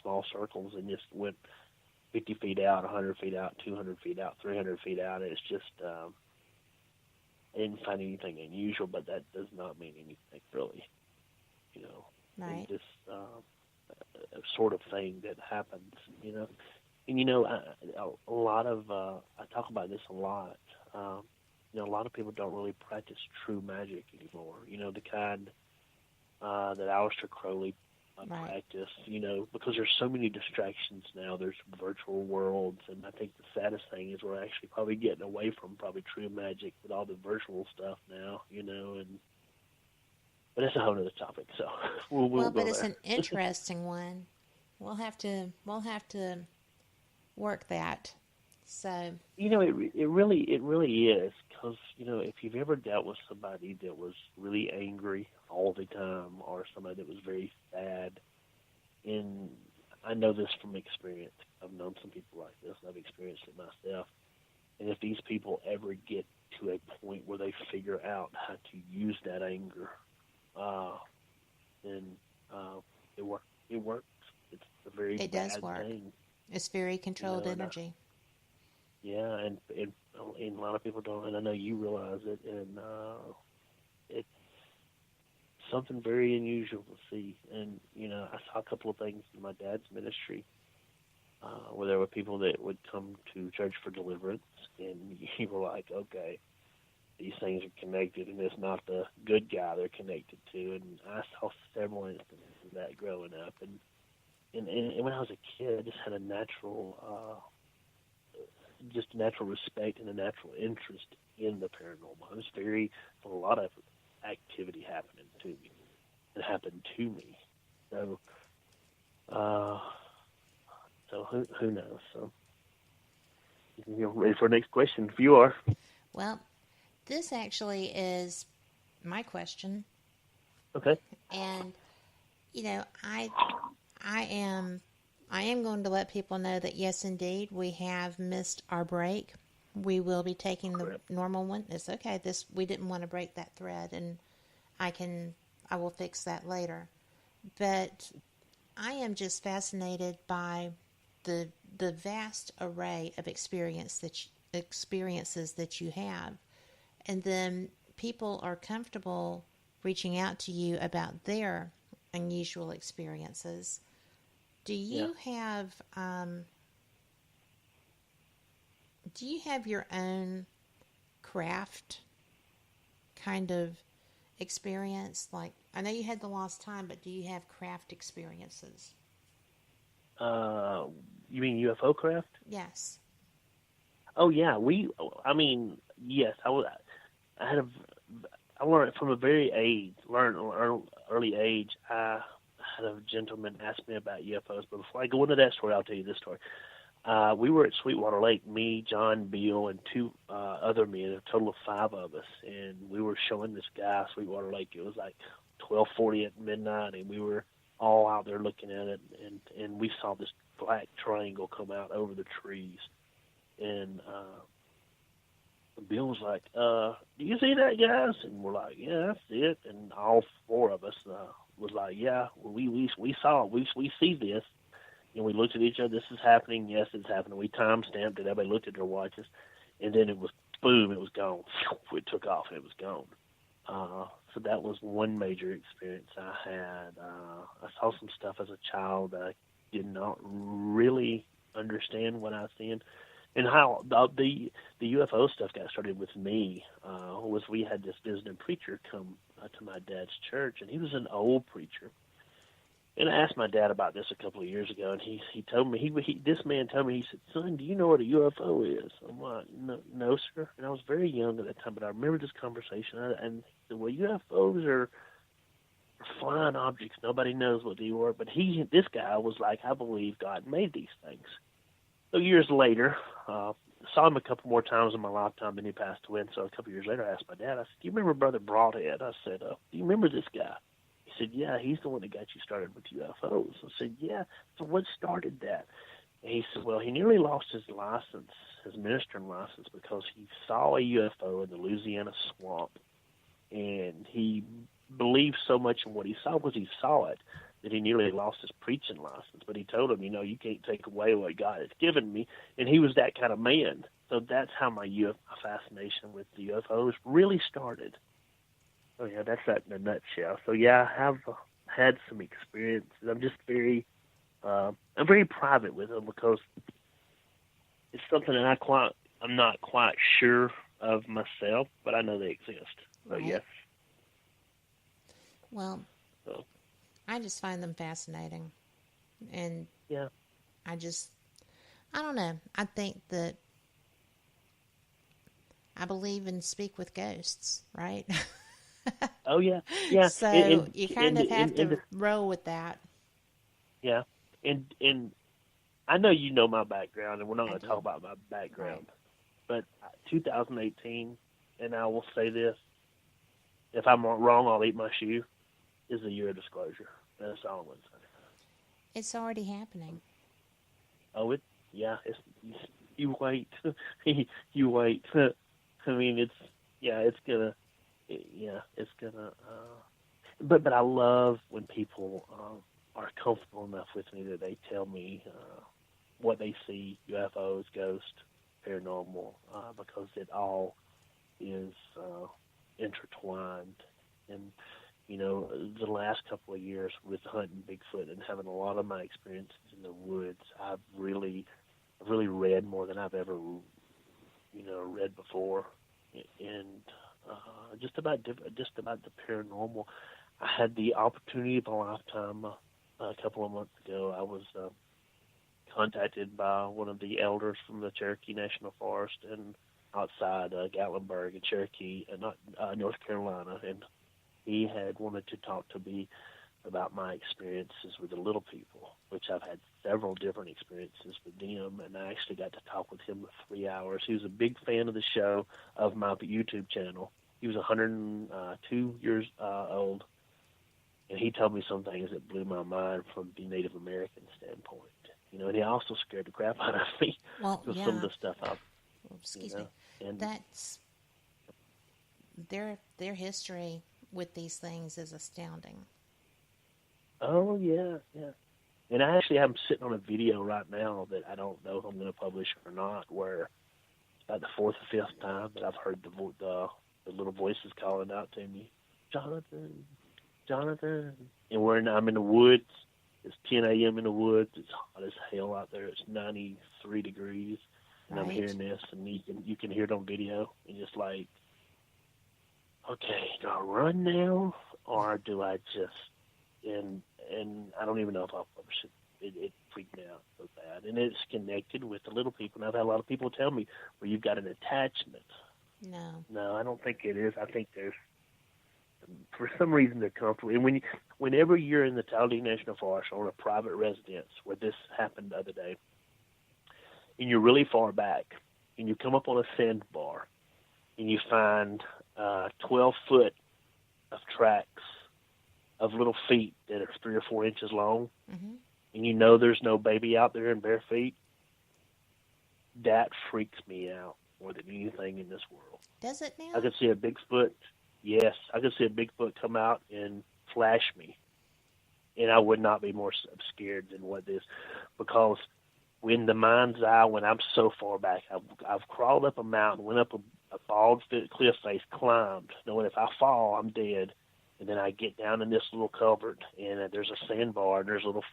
small circles and just went 50 feet out, 100 feet out, 200 feet out, 300 feet out. And it's just, I didn't find anything unusual, but that does not mean anything really, you know. Right. It's just a sort of thing that happens, you know. And, you know, a lot of, I talk about this a lot. You know, a lot of people don't really practice true magic anymore. You know, the kind that Aleister Crowley practiced, you know, because there's so many distractions now. There's virtual worlds, and I think the saddest thing is we're actually probably getting away from probably true magic with all the virtual stuff now, you know, and but that's a whole other topic, so we'll Well, go but it's there. an interesting one. We'll have to work that. So, You know, it really is, because, you know, if you've ever dealt with somebody that was really angry all the time, or somebody that was very sad, and I know this from experience. I've known some people like this, and I've experienced it myself. And if these people ever get to a point where they figure out how to use that anger, then it works. It works. It's a very it bad does work. thing. It's very controlled You know, energy. yeah, and a lot of people don't, and I know you realize it, and it's something very unusual to see. And, you know, I saw a couple of things in my dad's ministry where there were people that would come to church for deliverance, and you were like, okay, these things are connected, and it's not the good guy they're connected to. And I saw several instances of that growing up. And when I was a kid, I just had a natural respect and a natural interest in the paranormal. It was a lot of activity happening to me. It happened to me. So, who knows? So, you're ready for the next question? If you are. Well, this actually is my question. Okay. And, you know, I am going to let people know that yes, indeed, we have missed our break. We will be taking the normal one. It's okay. We didn't want to break that thread, and I will fix that later. But I am just fascinated by the vast array of experiences that you have, and then people are comfortable reaching out to you about their unusual experiences. Do you have your own craft kind of experience? Like, I know you had the lost time, but do you have craft experiences? You mean UFO craft? Yes. Oh yeah, yes. I learned from a very early age. I had a gentleman ask me about UFOs, but before I go into that story, I'll tell you this story. We were at Sweetwater Lake, me, John, Bill, and two other men, a total of 5 of us, and we were showing this guy Sweetwater Lake. It was like 12:40 at midnight, and we were all out there looking at it, and we saw this black triangle come out over the trees, and Bill was like, "Do you see that, guys?" And we're like, "Yeah, I see it." And all 4 of us was like, "Yeah, we saw it. We see this." And we looked at each other. This is happening. Yes, it's happening. We time-stamped it. Everybody looked at their watches, and then it was boom. It was gone. It took off, and it was gone. So that was one major experience I had. I saw some stuff as a child that I did not really understand what I was seeing. And how the UFO stuff got started with me was we had this visiting preacher come to my dad's church, and he was an old preacher. And I asked my dad about this a couple of years ago, and he told me, this man told me, he said, "Son, do you know what a UFO is?" I'm like, no, sir. And I was very young at that time, but I remember this conversation, and he said, "Well, UFOs are flying objects. Nobody knows what they were." But this guy was like, "I believe God made these things." So years later, saw him a couple more times in my lifetime, then he passed away. And so a couple years later, I asked my dad, I said, "Do you remember Brother Broadhead?" I said, "Do you remember this guy?" He said, "Yeah, he's the one that got you started with UFOs." I said, "Yeah, so what started that?" And he said, "Well, he nearly lost his license, his ministering license, because he saw a UFO in the Louisiana swamp. And he believed so much in what he saw because he saw it, that he nearly lost his preaching license. But he told him, you can't take away what God has given me. And he was that kind of man. So that's how my fascination with the UFOs really started. Oh, yeah, that's that in a nutshell. So, yeah, I have had some experiences. I'm just I'm very private with them because it's something that I'm not quite sure of myself, but I know they exist. So, Right. yes. Well, I just find them fascinating. And yeah, I don't know. I think that I believe in speak with ghosts, right? Oh, yeah. Yeah. So you kind of have to roll with that. Yeah. And I know you know my background, and we're not going to talk about my background. Right. But 2018, and I will say this, if I'm wrong, I'll eat my shoe, is the year of disclosure. That's all I'm going to say. It's already happening. Oh, you wait. You wait. I mean, it's gonna, but I love when people are comfortable enough with me that they tell me what they see, UFOs, ghosts, paranormal, because it all is intertwined. And the last couple of years with hunting Bigfoot and having a lot of my experiences in the woods, I've really read more than I've ever, read before, and just about the paranormal. I had the opportunity of a lifetime. A couple of months ago, I was contacted by one of the elders from the Cherokee National Forest and outside Gatlinburg in Cherokee, North Carolina, and he had wanted to talk to me about my experiences with the little people, which I've had several different experiences with them, and I actually got to talk with him for 3 hours. He was a big fan of the show, of my YouTube channel. He was 102 years old, and he told me some things that blew my mind from the Native American standpoint. And he also scared the crap out of me with some of the stuff Excuse me. And that's their history with these things is astounding. Oh, yeah. And I actually have them sitting on a video right now that I don't know if I'm going to publish or not, where it's about the fourth or fifth time that I've heard the little voices calling out to me, Jonathan. And I'm in the woods. It's 10 a.m. in the woods. It's hot as hell out there. It's 93 degrees. And I'm hearing this, and you can hear it on video. And just like, okay, do I run now, or do I just... And I don't even know if I'll publish it. It freaked me out so bad. And it's connected with the little people. And I've had a lot of people tell me, well, you've got an attachment. No, I don't think it is. I think there's, for some reason, they're comfortable. And whenever you're in the Talladega National Forest or on a private residence, where this happened the other day, and you're really far back, and you come up on a sandbar, and you find 12 foot of tracks of little feet that are 3 or 4 inches long, and there's no baby out there in bare feet, that freaks me out more than anything in this world. Does it now? I could see a Bigfoot. Yes, I could see a Bigfoot come out and flash me, and I would not be more scared than what this, because in the mind's eye, when I'm so far back, I've crawled up a mountain, went up a bald cliff face, climbed, knowing if I fall, I'm dead. And then I get down in this little culvert, and there's a sandbar, and there's little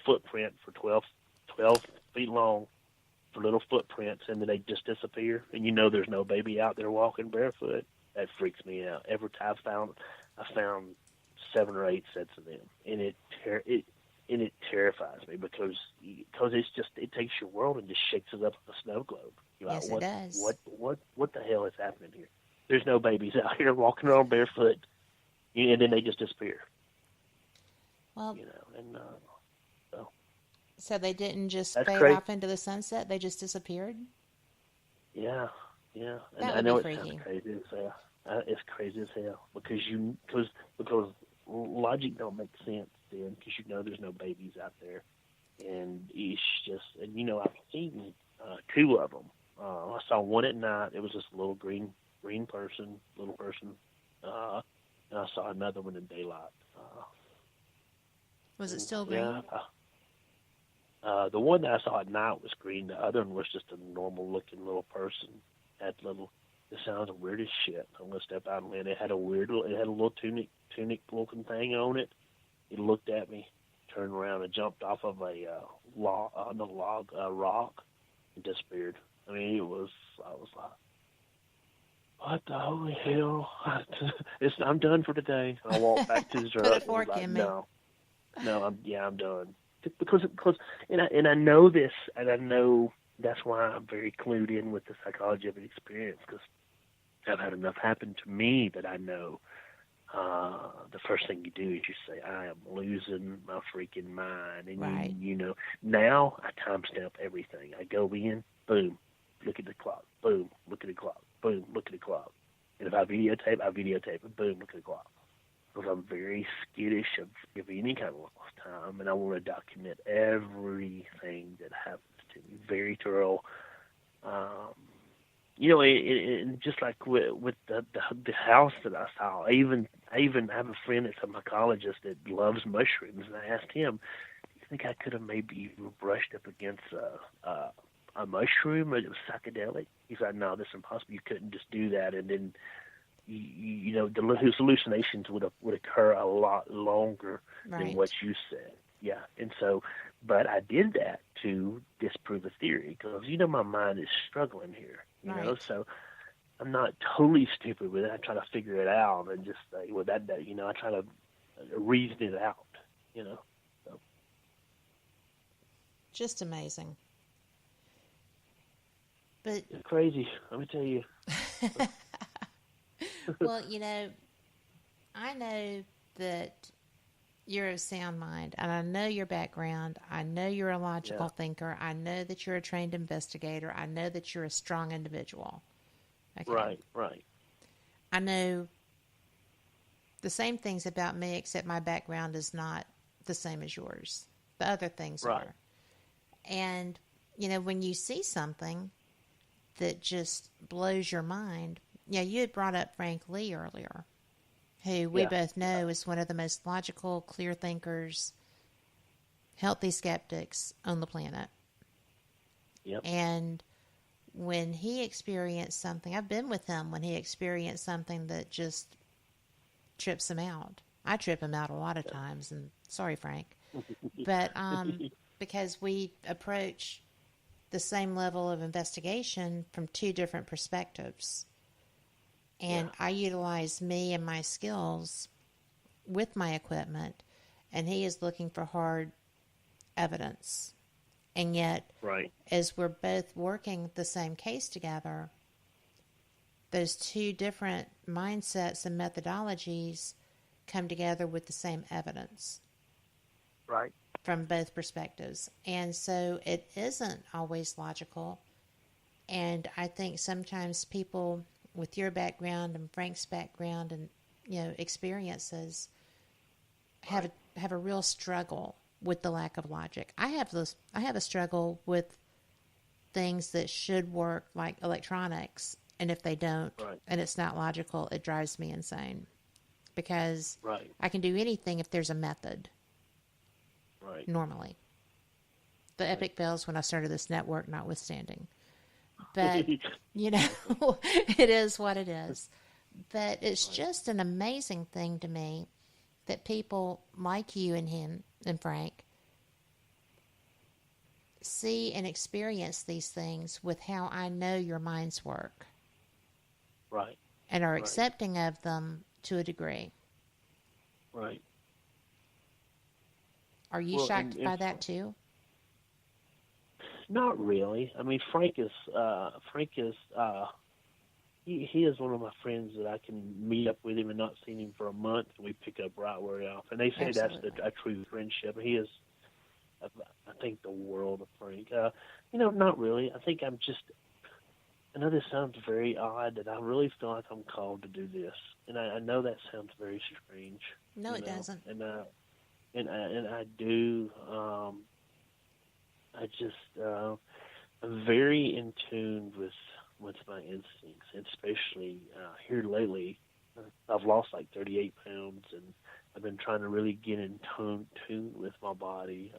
footprint for 12 feet long, for little footprints, and then they just disappear. And there's no baby out there walking barefoot. That freaks me out. Every time I found 7 or 8 sets of them, and it terrifies me because it takes your world and just shakes it up like a snow globe. Yes, it does. What the hell is happening here? There's no babies out here walking around barefoot. And then they just disappear. Well, so. So they didn't just fade off into the sunset; they just disappeared. Yeah. That I know would be it freaky. sounds crazy as hell. It's crazy as hell because logic don't make sense then, because there's no babies out there, and it's just, and I've seen 2 of them. I saw one at night. It was just a little green person, and I saw another one in daylight. Was it still green? Yeah. The one that I saw at night was green. The other one was just a normal-looking little person. It sounds weird as shit. I'm gonna step out and it had a little tunic-looking thing on it. It looked at me, turned around, and jumped off of a rock, and disappeared. I mean, I was like, what the holy hell? I'm done for today. I walked back to the truck. Put a fork in me. No, I'm done. Because I know this, and I know that's why I'm very clued in with the psychology of an experience, because I've had enough happen to me that I know the first thing you do is you say, I am losing my freaking mind. And, right. Now I timestamp everything. I go in, boom, look at the clock, boom, look at the clock, boom, look at the clock. And if I videotape it, boom, look at the clock. Because I'm very skittish of any kind of lost time, and I want to document everything that happens to me. Very thorough. And just like with the house that I saw, I even have a friend that's a mycologist that loves mushrooms, and I asked him, do you think I could have maybe brushed up against a mushroom or it was psychedelic? He's like, no, that's impossible. You couldn't just do that, and then his hallucinations would occur a lot longer than what you said. Yeah, and so, but I did that to disprove a theory because my mind is struggling here. So I'm not totally stupid with it. I try to figure it out and just say, well, that I try to reason it out. So. Just amazing. But it's crazy. Let me tell you. Well, I know that you're of sound mind, and I know your background. I know you're a logical thinker. I know that you're a trained investigator. I know that you're a strong individual. Okay? Right. I know the same things about me, except my background is not the same as yours. The other things are. And, when you see something that just blows your mind. Yeah, you had brought up Frank Lee earlier, who we both know is one of the most logical, clear thinkers, healthy skeptics on the planet. Yep. And when he experienced something, I've been with him when he experienced something that just trips him out. I trip him out a lot of times, and sorry, Frank. But because we approach the same level of investigation from two different perspectives. And I utilize me and my skills with my equipment, and he is looking for hard evidence. And yet, as we're both working the same case together, those two different mindsets and methodologies come together with the same evidence. Right. From both perspectives. And so it isn't always logical. And I think sometimes people with your background and Frank's background and experiences have a real struggle with the lack of logic. I have a struggle with things that should work like electronics, and if they don't and it's not logical, it drives me insane because I can do anything if there's a method. Normally. The epic fails when I started this network notwithstanding. But, it is what it is. But it's just an amazing thing to me that people like you and him and Frank see and experience these things with how I know your minds work. Right. And are accepting of them to a degree. Right. Are you shocked by that too? Not really. I mean, Frank is he is one of my friends that I can meet up with him and not seen him for a month, and we pick up right where we're off. And they say Absolutely. That's a true friendship. He is, I think, the world of Frank. Not really. I think I'm just. I know this sounds very odd, that I really feel like I'm called to do this, and I know that sounds very strange. No, it doesn't. And I do. I'm very in tune with my instincts, and especially here lately. I've lost like 38 pounds, and I've been trying to really get in tune with my body.